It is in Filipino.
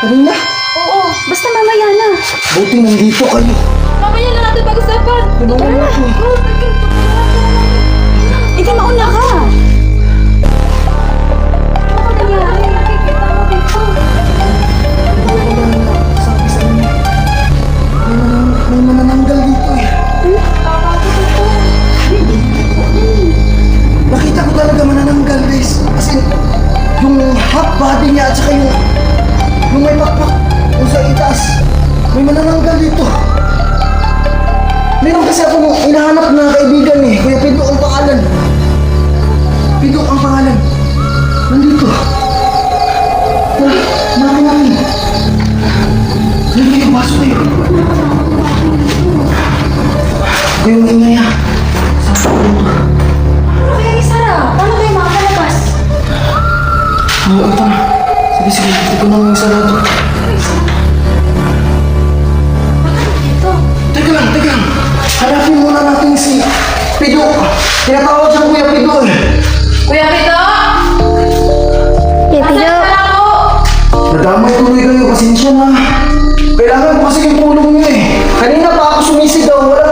Kanina? Oo, basta mamaya na. Buti nandito kayo. Mamaya na natin pag-usapan. Tulungan Tara na. natin. Oo, sige. Ikaw mauna ka. Ano ka nangyari? Nakikita mo dito. Sabi sa inyo. May manananggal dito eh. Tama ko dito. Nakita ko talaga manananggal guys. As in, yung half body niya at saka yung may pakpak yung sa itaas. May manananggal dito. Meron kasi akong hinahanap na kaibigan eh. Kuya Pido ang pangalan. Pido ang pangalan. Nandito. Tara, namin namin. Ayun kayo, pasok kayo. Kuya, maingay ha. Saan ko dito? Ano kaya ni Sarah? Paano kayo makakalabas? Oo, ito na. Sige, ito ko nang yung sarado. Bakit dito? Teka lang. Hanapin muna natin si Pido. Tinatawag siyang Kuya Pido eh. Kuya Pito? Kuya Pido. Asan ka na po? Nadamay tuloy kayo, pasensya na. Kailangan ko kasi yung tulong niyo eh. Kanina pa ako sumisigaw, walang